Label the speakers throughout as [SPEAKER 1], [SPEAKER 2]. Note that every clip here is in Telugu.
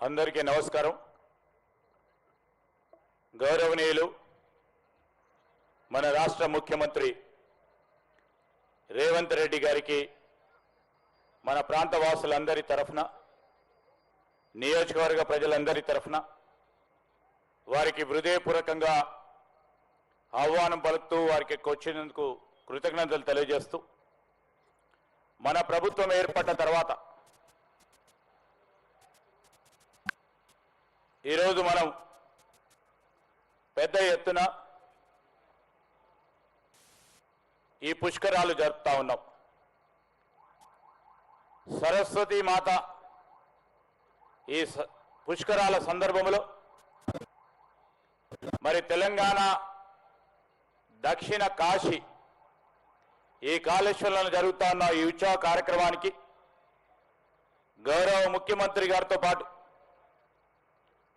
[SPEAKER 1] అందరికీ నమస్కారం. గౌరవనీయులు మన రాష్ట్ర ముఖ్యమంత్రి రేవంత్ రెడ్డి గారికి మన ప్రాంత వాసులందరి తరఫున, నియోజకవర్గ ప్రజలందరి తరఫున వారికి హృదయపూర్వకంగా ఆహ్వానం పలుకుతూ వారికి వచ్చినందుకు కృతజ్ఞతలు తెలియజేస్తూ, మన ప్రభుత్వం ఏర్పడిన తర్వాత ఈరోజు మనం పెద్ద ఎత్తున ఈ పుష్కరాలు జరుపుతా ఉన్నాం. సరస్వతి మాత ఈ పుష్కరాల సందర్భంలో మరి తెలంగాణ దక్షిణ కాశీ ఈ కాళేశ్వరంలో జరుగుతా ఉన్న ఈ ఉత్సవ కార్యక్రమానికి గౌరవ ముఖ్యమంత్రి గారితో పాటు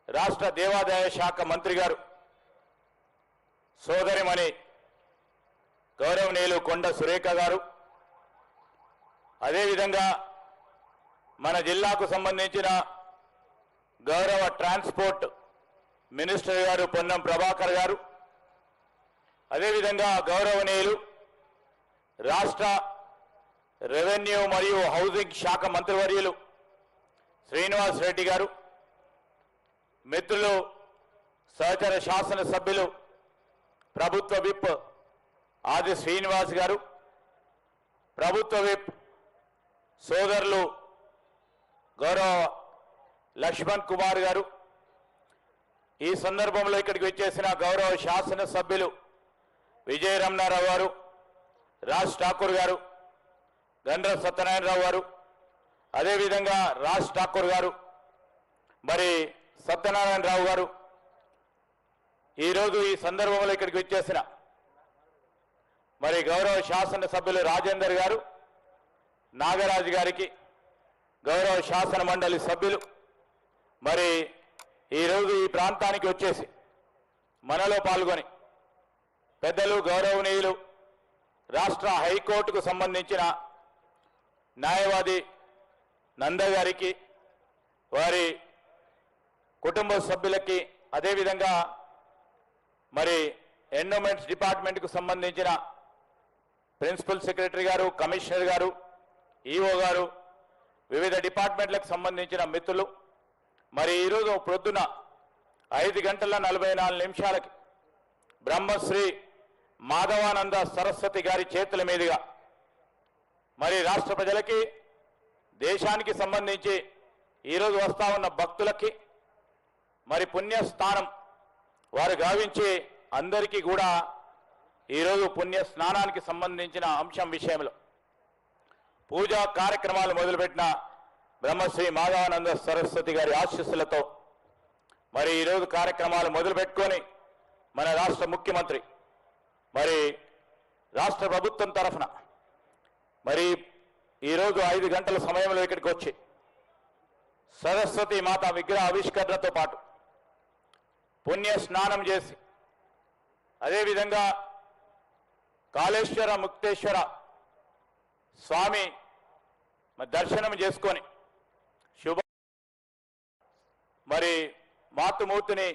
[SPEAKER 1] రాష్ట్ర దేవాదాయ శాఖ మంత్రి గారు సోదరిమణి గౌరవనీయులు కొండ సురేఖ గారు, అదేవిధంగా మన జిల్లాకు సంబంధించిన గౌరవ ట్రాన్స్పోర్ట్ మినిస్టర్ గారు పొన్నం ప్రభాకర్ గారు, అదేవిధంగా గౌరవనీయులు రాష్ట్ర రెవెన్యూ మరియు హౌసింగ్ శాఖ మంత్రివర్యులు శ్రీనివాస్ రెడ్డి గారు, మిత్రులు సహచర శాసనసభ్యులు ప్రభుత్వ విప్ ఆది శ్రీనివాస్ గారు, ప్రభుత్వ విప్ సోదరులు గౌరవ లక్ష్మణ్ కుమార్ గారు, ఈ సందర్భంలో ఇక్కడికి వచ్చేసిన గౌరవ శాసనసభ్యులు విజయ రమణారావు గారు, రాజ్ ఠాకూర్ గారు, గండ్ర సత్యనారాయణరావు గారు, అదేవిధంగా రాజ్ ఠాకూర్ గారు, మరి సత్యనారాయణరావు గారు, ఈరోజు ఈ సందర్భంలో ఇక్కడికి వచ్చేసిన మరి గౌరవ శాసనసభ్యులు రాజేందర్ గారు, నాగరాజు గారికి, గౌరవ శాసన మండలి సభ్యులు మరి ఈరోజు ఈ ప్రాంతానికి వచ్చేసి మనలో పాల్గొని పెద్దలు గౌరవనీయులు రాష్ట్ర హైకోర్టుకు సంబంధించిన న్యాయవాది నంద గారికి, వారి కుటుంబ సభ్యులకి, అదేవిధంగా మరి ఎండోమెంట్స్ డిపార్ట్మెంట్కు సంబంధించిన ప్రిన్సిపల్ సెక్రటరీ గారు, కమిషనర్ గారు, ఈఓ గారు, వివిధ డిపార్ట్మెంట్లకు సంబంధించిన మిత్రులు మరి ఈరోజు ప్రొద్దున 5:44 బ్రహ్మశ్రీ మాధవానంద సరస్వతి గారి చేతుల మీదుగా మరి రాష్ట్ర ప్రజలకి, దేశానికి సంబంధించి ఈరోజు వస్తా ఉన్న భక్తులకి మరి పుణ్యస్థానం వారు గావించి అందరికీ కూడా ఈరోజు పుణ్య స్నానానికి సంబంధించిన అంశం విషయంలో పూజా కార్యక్రమాలు మొదలుపెట్టిన బ్రహ్మశ్రీ మాధవానంద సరస్వతి గారి ఆశీస్సులతో మరి ఈరోజు కార్యక్రమాలు మొదలుపెట్టుకొని మన రాష్ట్ర ముఖ్యమంత్రి మరి రాష్ట్ర ప్రభుత్వం తరఫున మరి ఈరోజు 5 గంటల సమయంలో ఇక్కడికి వచ్చి సరస్వతి మాత విగ్రహ ఆవిష్కరణతో పాటు పుణ్య స్నానం చేసి, అదేవిధంగా కాళేశ్వర ముక్తేశ్వర స్వామి దర్శనం చేసుకొని శుభ మరి మాతృమూర్తిని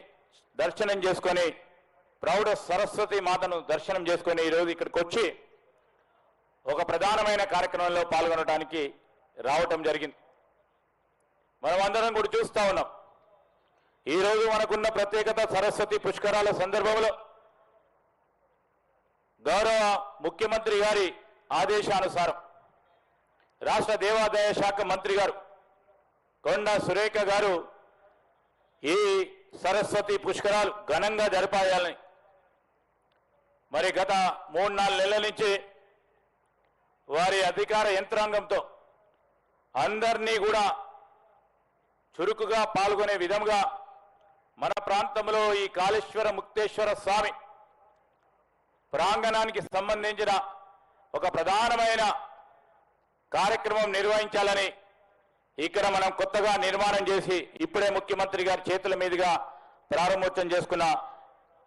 [SPEAKER 1] దర్శనం చేసుకొని ప్రౌఢ సరస్వతి మాతను దర్శనం చేసుకొని ఈరోజు ఇక్కడికి వచ్చి ఒక ప్రధానమైన కార్యక్రమంలో పాల్గొనడానికి రావటం జరిగింది. మనం అందరం కూడా చూస్తూ ఉన్నాం. ఈరోజు మనకున్న ప్రత్యేకత సరస్వతి పుష్కరాల సందర్భంలో గౌరవ ముఖ్యమంత్రి గారి ఆదేశానుసారం రాష్ట్ర దేవాదాయ శాఖ మంత్రి గారు కొండ సురేఖ గారు ఈ సరస్వతి పుష్కరాలు ఘనంగా జరపాలని మరి గత 3-4 నెలల నుంచి వారి అధికార యంత్రాంగంతో అందరినీ కూడా చురుకుగా పాల్గొనే విధంగా మన ప్రాంతంలో ఈ కాళేశ్వర ముక్తేశ్వర స్వామి ప్రాంగణానికి సంబంధించిన ఒక ప్రధానమైన కార్యక్రమం నిర్వహించాలని ఇక్కడ మనం కొత్తగా నిర్మాణం చేసి ఇప్పుడే ముఖ్యమంత్రి గారి చేతుల మీదుగా ప్రారంభోత్సవం చేసుకున్న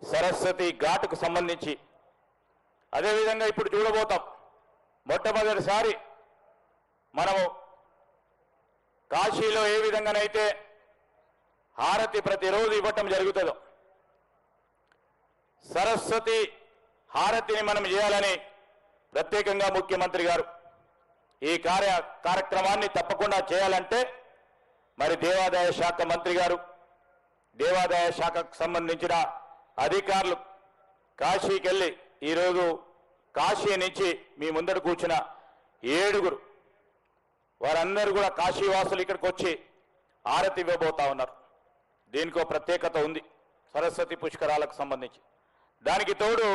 [SPEAKER 1] సరస్వతి ఘాటుకు సంబంధించి, అదేవిధంగా ఇప్పుడు చూడబోతాం మొట్టమొదటిసారి మనము కాశీలో ఏ విధంగానైతే హారతి ప్రతిరోజు ఇవ్వటం జరుగుతుందో సరస్వతి హారతిని మనం చేయాలని ప్రత్యేకంగా ముఖ్యమంత్రి గారు ఈ కార్యక్రమాన్ని తప్పకుండా చేయాలంటే మరి దేవాదాయ శాఖ మంత్రి గారు దేవాదాయ శాఖకు సంబంధించిన అధికారులు కాశీకి వెళ్ళి ఈరోజు కాశీ నుంచి మీ ముందర కూర్చున్న 7 వారందరూ కూడా కాశీవాసులు ఇక్కడికి వచ్చి హారతి ఇవ్వబోతా ఉన్నారు. దీనికో ప్రత్యేకత ఉంది సరస్వతి పుష్కరాలకు సంబంధించి. దానికి తోడు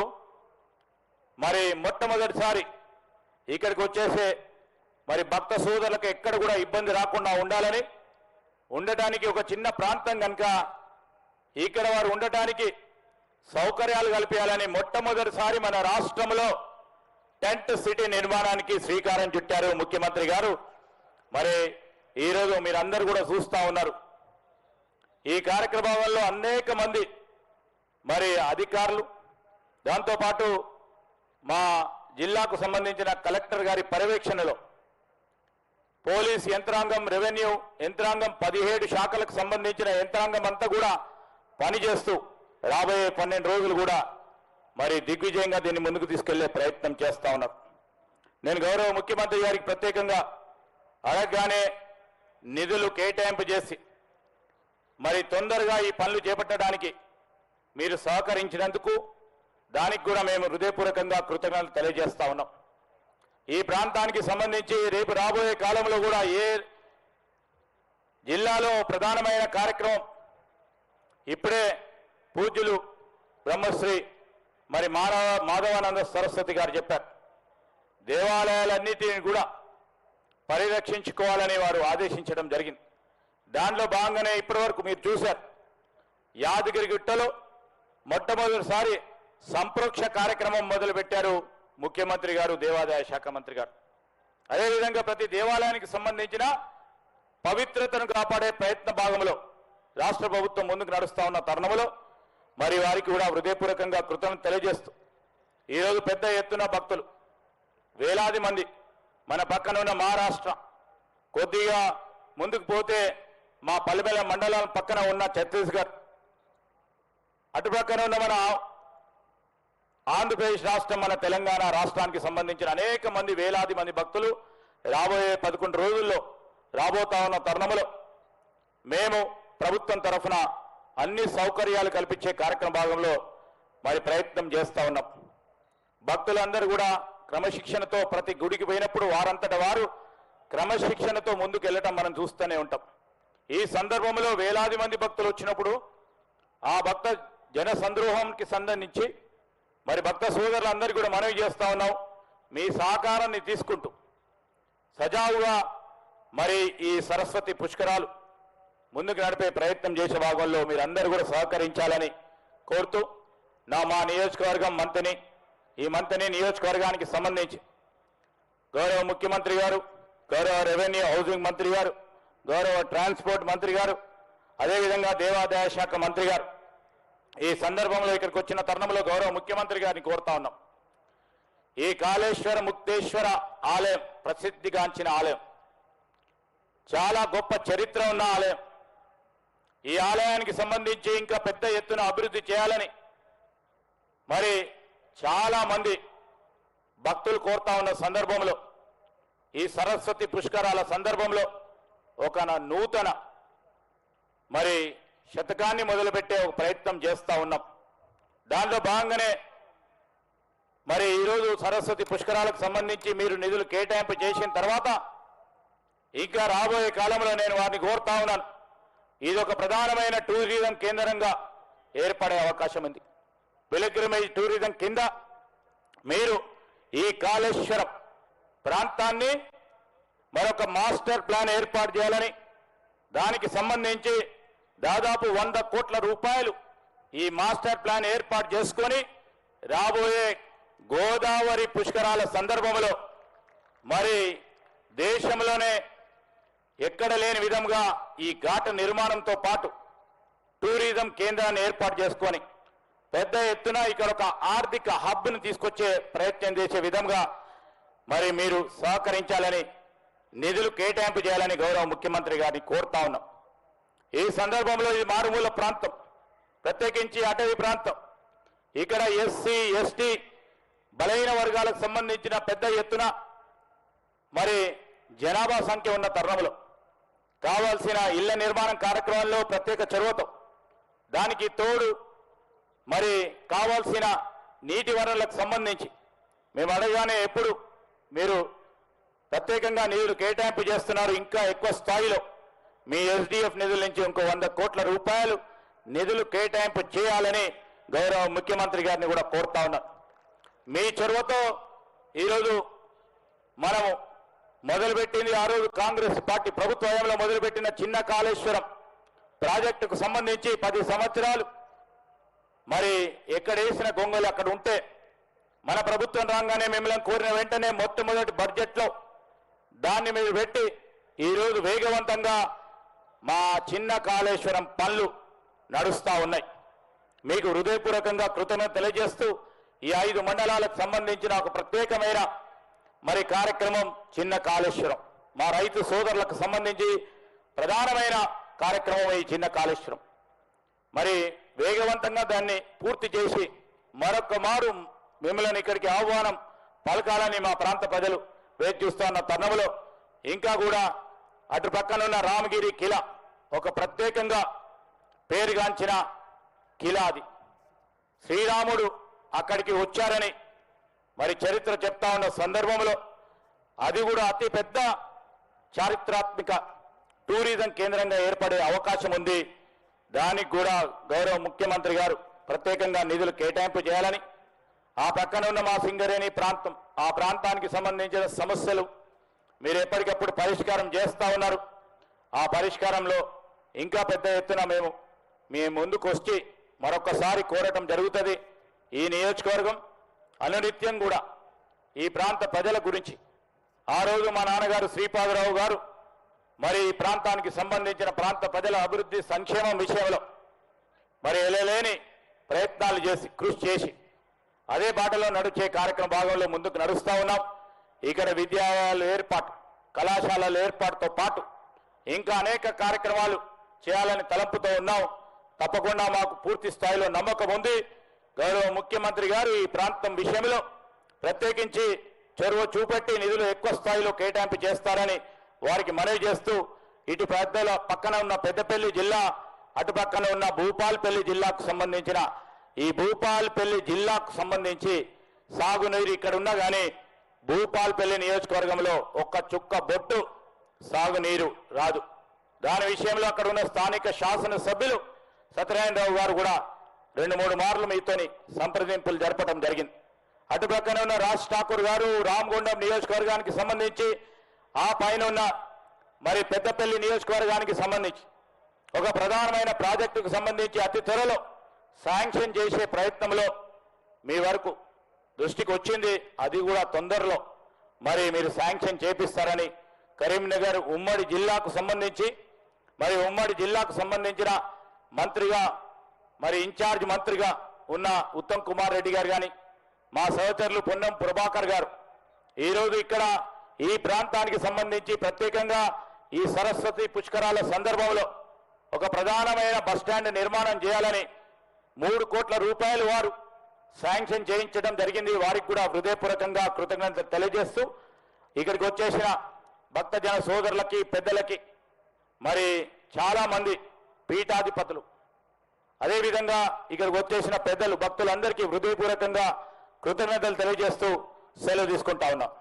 [SPEAKER 1] మరి మొట్టమొదటిసారి ఇక్కడికి వచ్చేసే మరి భక్త సోదరులకు ఎక్కడ కూడా ఇబ్బంది రాకుండా ఉండాలని ఉండటానికి ఒక చిన్న ప్రాంతం కనుక ఇక్కడ వారు ఉండటానికి సౌకర్యాలు కల్పించాలని మొట్టమొదటిసారి మన రాష్ట్రంలో టెంట్ సిటీ నిర్మాణానికి శ్రీకారం చుట్టారు ముఖ్యమంత్రి గారు. మరి ఈరోజు మీరందరూ కూడా చూస్తూ ఉన్నారు. ఈ కార్యక్రమంలో అనేక మంది మరి అధికారులు దాంతోపాటు మా జిల్లాకు సంబంధించిన కలెక్టర్ గారి పర్యవేక్షణలో పోలీస్ యంత్రాంగం రెవెన్యూ యంత్రాంగం 17 శాఖలకు సంబంధించిన యంత్రాంగం అంతా కూడా పనిచేస్తూ రాబోయే 12 రోజులు కూడా మరి దిగ్విజయంగా దీన్ని ముందుకు తీసుకెళ్లే ప్రయత్నం చేస్తా ఉన్నారు. నేను గౌరవ ముఖ్యమంత్రి గారికి ప్రత్యేకంగా అడగగానే నిధులు కేటాయింపు చేసి మరి తొందరగా ఈ పనులు చేపట్టడానికి మీరు సహకరించినందుకు దానికి కూడా మేము హృదయపూర్వకంగా కృతజ్ఞతలు తెలియజేస్తా ఉన్నాం. ఈ ప్రాంతానికి సంబంధించి రేపు రాబోయే కాలంలో కూడా ఏ జిల్లాలో ప్రధానమైన కార్యక్రమం ఇప్పుడే పూజ్యులు బ్రహ్మశ్రీ మరి మాధవానంద సరస్వతి గారు చెప్పారు. దేవాలయాలన్నిటిని కూడా పరిరక్షించుకోవాలని వారు ఆదేశించడం జరిగింది. దానిలో భాగంగానే ఇప్పటివరకు మీరు చూశారు యాదగిరిగుట్టలో మొట్టమొదటిసారి సంప్రోక్ష కార్యక్రమం మొదలుపెట్టారు ముఖ్యమంత్రి గారు దేవాదాయ శాఖ మంత్రి గారు. అదేవిధంగా ప్రతి దేవాలయానికి సంబంధించిన పవిత్రతను కాపాడే ప్రయత్న భాగంలో రాష్ట్ర ప్రభుత్వం ముందుకు నడుస్తా ఉన్న తరుణంలో మరి వారికి కూడా హృదయపూర్వకంగా కృతజ్ఞతలు తెలియజేస్తూ ఈరోజు పెద్ద ఎత్తున భక్తులు వేలాది మంది మన పక్కన ఉన్న మహారాష్ట్ర కొద్దిగా ముందుకు పోతే మా పల్లెల మండలాల పక్కన ఉన్న ఛత్తీస్గఢ్ అటుపక్కన ఉన్న మన ఆంధ్రప్రదేశ్ రాష్ట్రం మన తెలంగాణ రాష్ట్రానికి సంబంధించిన అనేక మంది వేలాది మంది భక్తులు రాబోయే 11 రోజుల్లో రాబోతా ఉన్న తరుణంలో మేము ప్రభుత్వం తరఫున అన్ని సౌకర్యాలు కల్పించే కార్యక్రమ భాగంలో మరి ప్రయత్నం చేస్తూ ఉన్నాం. భక్తులందరూ కూడా క్రమశిక్షణతో ప్రతి గుడికి పోయినప్పుడు వారంతట వారు క్రమశిక్షణతో ముందుకు వెళ్ళటం మనం చూస్తూనే ఉంటాం. ఈ సందర్భంలో వేలాది మంది భక్తులు వచ్చినప్పుడు ఆ భక్త జన సంద్రోహానికి సంబంధించి మరి భక్త సోదరులందరూ కూడా మనవి చేస్తా ఉన్నాం. మీ సహకారాన్ని తీసుకుంటూ సజావుగా మరి ఈ సరస్వతి పుష్కరాలు ముందుకు నడిపే ప్రయత్నం చేసే భాగంలో మీరందరూ కూడా సహకరించాలని కోరుతూ మా నియోజకవర్గం మంత్రిని ఈ మంత్రిని నియోజకవర్గానికి సంబంధించి గౌరవ ముఖ్యమంత్రి గారు, గౌరవ రెవెన్యూ హౌసింగ్ మంత్రి గారు, గౌరవ ట్రాన్స్పోర్ట్ మంత్రి గారు, అదేవిధంగా దేవాదాయ శాఖ మంత్రి గారు ఈ సందర్భంలో ఇక్కడికి వచ్చిన తరుణంలో గౌరవ ముఖ్యమంత్రి గారిని కోరుతా ఉన్నాం. ఈ కాళేశ్వర ముక్తేశ్వర ఆలయం ప్రసిద్ధిగాంచిన ఆలయం, చాలా గొప్ప చరిత్ర ఉన్న ఆలయం. ఈ ఆలయానికి సంబంధించి ఇంకా పెద్ద ఎత్తున అభివృద్ధి చేయాలని మరి చాలా మంది భక్తులు కోరుతా ఉన్న సందర్భంలో ఈ సరస్వతి పుష్కరాల సందర్భంలో ఒక నూతన మరి శతకాన్ని మొదలుపెట్టే ఒక ప్రయత్నం చేస్తూ ఉన్నాం. దాంట్లో భాగంగానే మరి ఈరోజు సరస్వతి పుష్కరాలకు సంబంధించి మీరు నిధులు కేటాయింపు చేసిన తర్వాత ఇంకా రాబోయే కాలంలో నేను వారిని కోరుతా ఉన్నాను. ఇది ఒక ప్రధానమైన టూరిజం కేంద్రంగా ఏర్పడే అవకాశం ఉంది. పిల్గ్రిమేజ్ టూరిజం కింద మీరు ఈ కాళేశ్వరం ప్రాంతాన్ని మరొక మాస్టర్ ప్లాన్ ఏర్పాటు చేయాలని దానికి సంబంధించి దాదాపు 100 కోట్ల రూపాయలు ఈ మాస్టర్ ప్లాన్ ఏర్పాటు చేసుకొని రాబోయే గోదావరి పుష్కరాల సందర్భంలో మరి దేశంలోనే ఎక్కడ లేని విధంగా ఈ ఘాట్ నిర్మాణంతో పాటు టూరిజం కేంద్రాన్ని ఏర్పాటు చేసుకొని పెద్ద ఎత్తున ఇక్కడ ఒక ఆర్థిక హబ్ను తీసుకొచ్చే ప్రయత్నం చేసే విధంగా మరి మీరు సహకరించాలని నిధులు కేటాయింపు చేయాలని గౌరవ ముఖ్యమంత్రి గారిని కోరుతా ఉన్నాం. ఈ సందర్భంలో ఇది మారుమూల ప్రాంతం, ప్రత్యేకించి అటవీ ప్రాంతం. ఇక్కడ ఎస్సీ ఎస్టీ బలహీన వర్గాలకు సంబంధించిన పెద్ద ఎత్తున మరి జనాభా సంఖ్య ఉన్న తరుణంలో కావాల్సిన ఇళ్ల నిర్మాణం కార్యక్రమంలో ప్రత్యేక చొరవతో, దానికి తోడు మరి కావాల్సిన నీటి వనరులకు సంబంధించి మేము అడగానే ఎప్పుడు మీరు ప్రత్యేకంగా నిధులు కేటాయింపు చేస్తున్నారు, ఇంకా ఎక్కువ స్థాయిలో మీ ఎస్డిఎఫ్ నిధుల నుంచి ఇంకో 100 కోట్ల రూపాయలు నిధులు కేటాయింపు చేయాలని గౌరవ ముఖ్యమంత్రి గారిని కూడా కోరుతా ఉన్నాం. మీ చొరవతో ఈరోజు మనము మొదలుపెట్టింది, ఆ రోజు కాంగ్రెస్ పార్టీ ప్రభుత్వ హయాంలో మొదలుపెట్టిన చిన్న కాళేశ్వరం ప్రాజెక్టుకు సంబంధించి 10 సంవత్సరాలు మరి ఎక్కడ వేసిన గొంగలు అక్కడ ఉంటే మన ప్రభుత్వం రాగానే మిమ్మల్ని కోరిన వెంటనే మొట్టమొదటి బడ్జెట్లో దాన్ని మీరు పెట్టి ఈరోజు వేగవంతంగా మా చిన్న కాళేశ్వరం పనులు నడుస్తూ ఉన్నాయి. మీకు హృదయపూర్వకంగా కృతజ్ఞత తెలియజేస్తూ ఈ 5 మండలాలకు సంబంధించిన ఒక ప్రత్యేకమైన మరి కార్యక్రమం చిన్న కాళేశ్వరం, మా రైతు సోదరులకు సంబంధించి ప్రధానమైన కార్యక్రమం ఈ చిన్న కాళేశ్వరం. మరి వేగవంతంగా దాన్ని పూర్తి చేసి మరొక మారు మిమ్మల్ని ఇక్కడికి ఆహ్వానం పలకాలని మా ప్రాంత ప్రజలు వేచి చూస్తున్న తరుణంలో ఇంకా కూడా అటు పక్కనున్న రామగిరి కిలా ఒక ప్రత్యేకంగా పేరుగాంచిన కిలా, అది శ్రీరాముడు అక్కడికి వచ్చారని మరి చరిత్ర చెప్తా ఉన్న సందర్భంలో అది కూడా అతి పెద్ద చారిత్రాత్మక టూరిజం కేంద్రంగా ఏర్పడే అవకాశం ఉంది. దానికి కూడా గౌరవ ముఖ్యమంత్రి గారు ప్రత్యేకంగా నిధులు కేటాయింపు చేయాలని, ఆ పక్కన ఉన్న మా సింగరేణి ప్రాంతం, ఆ ప్రాంతానికి సంబంధించిన సమస్యలు మీరు ఎప్పటికప్పుడు పరిష్కారం చేస్తూ ఉన్నారు. ఆ పరిష్కారంలో ఇంకా పెద్ద ఎత్తున మీ ముందుకు వచ్చి మరొకసారి కోరటం జరుగుతుంది. ఈ నియోజకవర్గం అనునిత్యం కూడా ఈ ప్రాంత ప్రజల గురించి, ఆ రోజు మా నాన్నగారు శ్రీపాదరావు గారు మరి ఈ ప్రాంతానికి సంబంధించిన ప్రాంత ప్రజల అభివృద్ధి సంక్షేమం విషయంలో మరి ఎలలేని ప్రయత్నాలు చేసి కృషి చేసి అదే బాటలో నడిచే కార్యక్రమ భాగంలో ముందుకు నడుస్తూ ఉన్నాం. ఇక్కడ విద్యాలయాల ఏర్పాటు, కళాశాలల ఏర్పాటుతో పాటు ఇంకా అనేక కార్యక్రమాలు చేయాలని తలంపుతో ఉన్నాం. తప్పకుండా మాకు పూర్తి స్థాయిలో నమ్మకం ఉంది. గౌరవ ముఖ్యమంత్రి గారు ఈ ప్రాంతం విషయంలో ప్రత్యేకించి చొరవ చూపెట్టి నిధులు ఎక్కువ స్థాయిలో కేటాయింపు చేస్తారని వారికి మనవి చేస్తూ, ఇటు పెద్దల పక్కన ఉన్న పెద్దపల్లి జిల్లా, అటు పక్కన ఉన్న భూపాలపల్లి జిల్లాకు సంబంధించిన ఈ భూపాలపల్లి జిల్లాకు సంబంధించి సాగునీరు ఇక్కడ ఉన్నా కానీ భూపాలపల్లి నియోజకవర్గంలో ఒక్క చుక్క బొట్టు సాగునీరు రాదు. దాని విషయంలో అక్కడ ఉన్న స్థానిక శాసనసభ్యులు సత్యనారాయణరావు గారు కూడా 2-3 మార్లు మీతోని సంప్రదింపులు జరపడం జరిగింది. అటు పక్కన ఉన్న రాజ్ ఠాకూర్ గారు రామగుండం నియోజకవర్గానికి సంబంధించి, ఆ పైన ఉన్న మరి పెద్దపల్లి నియోజకవర్గానికి సంబంధించి ఒక ప్రధానమైన ప్రాజెక్టుకు సంబంధించి అతి త్వరలో శాంక్షన్ చేసే ప్రయత్నంలో మీ వరకు దృష్టికి వచ్చింది. అది కూడా తొందరలో మరి మీరు శాంక్షన్ చేపిస్తారని కరీంనగర్ ఉమ్మడి జిల్లాకు సంబంధించి మరి ఉమ్మడి జిల్లాకు సంబంధించిన మంత్రిగా మరి ఇన్ఛార్జ్ మంత్రిగా ఉన్న ఉత్తమ్ కుమార్ రెడ్డి గారు కానీ మా సహచరులు పొన్నం ప్రభాకర్ గారు ఈరోజు ఇక్కడ ఈ ప్రాంతానికి సంబంధించి ప్రత్యేకంగా ఈ సరస్వతి పుష్కరాల సందర్భంలో ఒక ప్రధానమైన బస్టాండ్ నిర్మాణం చేయాలని 3 కోట్ల రూపాయలు వారు శాంక్షన్ చేయించడం జరిగింది. వారికి కూడా హృదయపూర్వకంగా కృతజ్ఞత తెలియజేస్తూ ఇక్కడికి వచ్చేసిన భక్తజన సోదరులకి పెద్దలకి మరి చాలా మంది పీఠాధిపతులు అదేవిధంగా ఇక్కడికి వచ్చేసిన పెద్దలు భక్తులందరికీ హృదయపూర్వకంగా కృతజ్ఞతలు తెలియజేస్తూ సెలవు తీసుకుంటా ఉన్నాం.